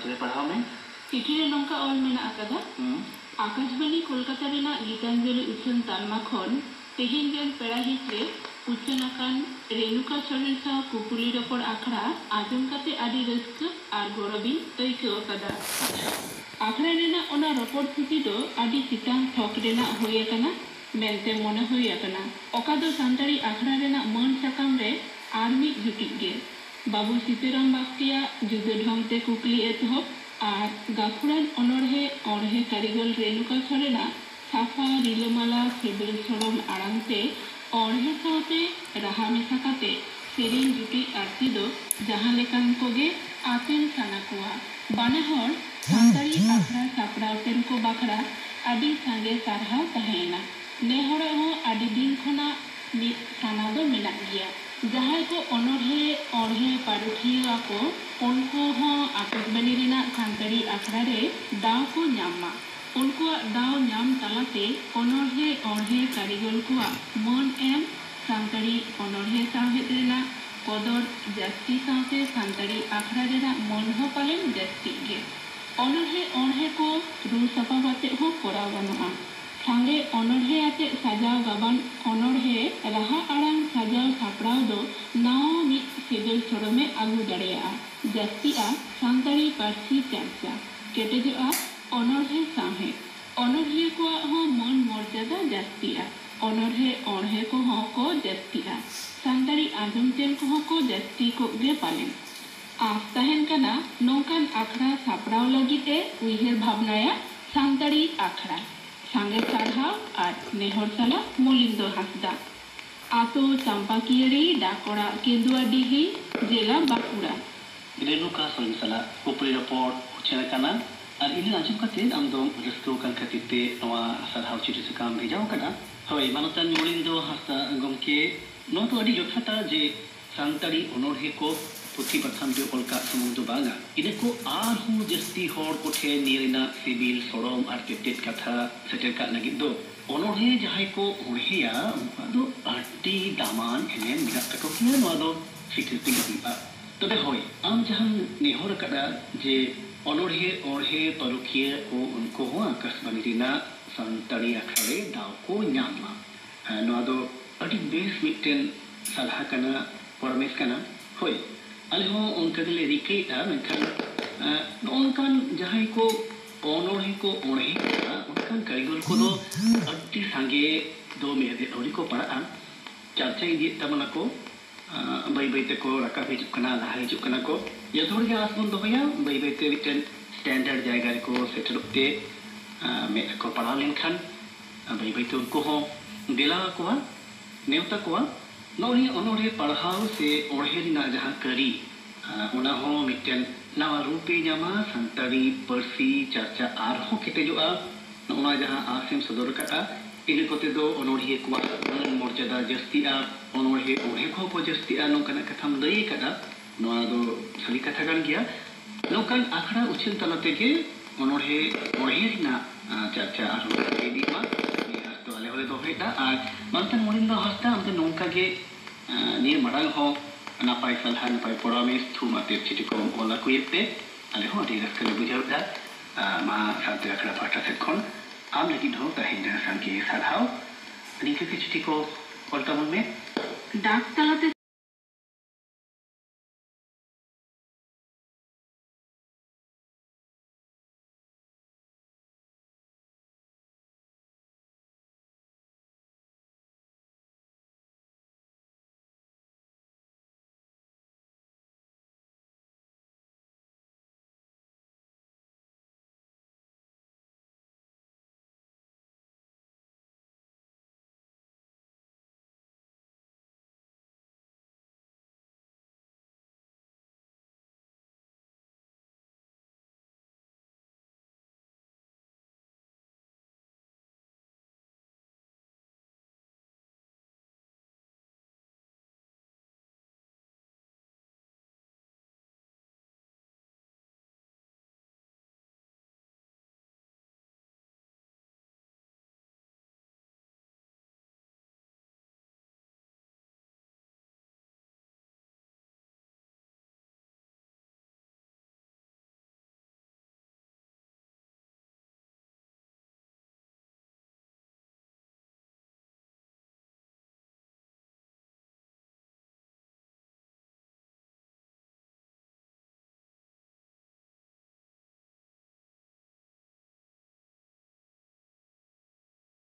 ᱪᱮᱫ ᱯᱟᱲᱦᱟᱣ ᱢᱮ चिठी रे नौका ऑल मेना आकादा आकाशवाणी कोलकाता रेना गीतांजलि उच्छन तालमा खन तेहिन गेल पेड़ा हिस्रे उच्छन आकान रेणुका सरेन सा कुकुली रपड़ आखड़ा आजम काते आदि रस्क आर गौरवी तैको आकादा आखड़ा रेना ओना रपड़ थुकी दो आदि सितांग थक रेना होय आकाना मेनते मने होय आकाना ओका दो सांतारी आखड़ा रेना मन सकाम रे आर्मी जुटिक गे बाबू सीताराम बास्किया जुदे ढंगते कुकली एतहब और गाखुरान अणहे कारिगल रेणुका सरेना साफा रिलोमाला सिबिल सरम आड़ांगते अणहे साथे राहा मेसा काते सेरेन जुटी आरती दो जहां लेकान कोगे आतेन साना कोआ बाने हर सांतारी आखड़ा सापड़ावतेन को बाखड़ा आदि सांगे सारहाव तहेना ने हर हो आदि दिन खना नि साना दो मेना गिया जहां को अणहे पारुखिया को उनको हो आकाशवाणी रेना सांतारी आखड़ा रे दाव को ᱧᱟᱢᱟ उनको दाव ᱧᱟᱢ तालाते अणहे कारिगल को मन एम सांतारी अणहे साहेब रेना कदर जास्ती साथे सांतारी आखड़ा रेना मन हो पालेन जास्ती गे अणहे को रू सपा बाते हो कोराव गनोआ सांगे अणहे आते साजाव गाबान अणहे राहा आड़ांग साजाव सापड़ाव दो नाव मिट सिबिल सरमे आगू दाड़ेया जास्तिया सांतारी पार्सी चर्चा केटेजोआ अणहे साहे अणहे को हो मन मर्यादा जास्तिया अणहे को हो को जास्तिया सांतारी आजमतेन को जास्ती को गे पालेन आस तहेन कना नौकान आखड़ा सापड़ाव लगिते उइहेर भावनाया सांतारी आखड़ा सांगे सारहाव और नेहर साला मलिंदो हासदा आतो चंपाकियरी डाकोड़ा केंदुआ डिही जिला बांकुड़ा रेणुका सरेन साला कुकुली रपड़ उच्छन काना और इन आजम काते आम दो रस्को कान खातिरते नवा सारहाव चिठी साकाम भेजाव काना हय मानतान मलिंदो हासदा गमके नो तो अडी जथाता जे सांतारी अणहे को पुथी पथान दो अलका सुमुंग दो बांगा इने को आरहु जस्ती हर कोठे निरेना सिबिल सरम और तेतेत कथा सेटेर का लगिद दो अणहे जहाय को अणहेया उनका दो आटी दामान एनेम मिना तको किया नवा दो सिथिति गबा तबे होय आम जहां नेहर कदा जे अणहे परुखिया को उनको हो आकाशवाणी रेना सांतारी आखड़े दाव को ᱧᱟᱢᱟ नवा दो अडी बेस मिटेन सलाह कना परमेश कना होय आले हो उनका गले रिकेटा मेनखान नौकान जहां को अणहे उनकान कारिगल को दो अड्डी सांगे दो मेदे अवरी को पड़ा चर्चा इदी तमना को बाई बाई को रका हिजुक कना लहा हिजुक कना को यथोर के आसमन दोया बाई बाई ते मिटेन स्टैंडर्ड जायगा को सेटलते मे को पढ़ा लेनखान बाई बाई तो उनको हो दिला को नेवता को नौनी अणहे पढ़ाव से अणहे रिना जहां करी उना हो मिटेन नवा रूपे ᱧᱟᱢᱟ सांतारी पार्सी चर्चा आर हो केटेजोआ नौना जहां आसेम सदर काटा इने कोते दो अणहे को मर्यादा जस्तिया अणहे को जस्तिया नौकाना कथाम लई काटा नवा दो सली कथा गान गया नौकान आखड़ा उछिल तलाते के अणहे रिना चर्चा आर हो एदीमा तो आले होले दो हेटा आर मानतान मलिंदो हस्ता आमते नौका के निर मरांग हो नापाय सलाह नापाय परामेश थुमाते चिठी को ओला कुयेते आले हो आदि रस्का बुझावदा मा साथे आखड़ा पाटा से खन आम लगी हो तहिना सांके सलाह निके चिठी को ओलता मन में डाक तलाते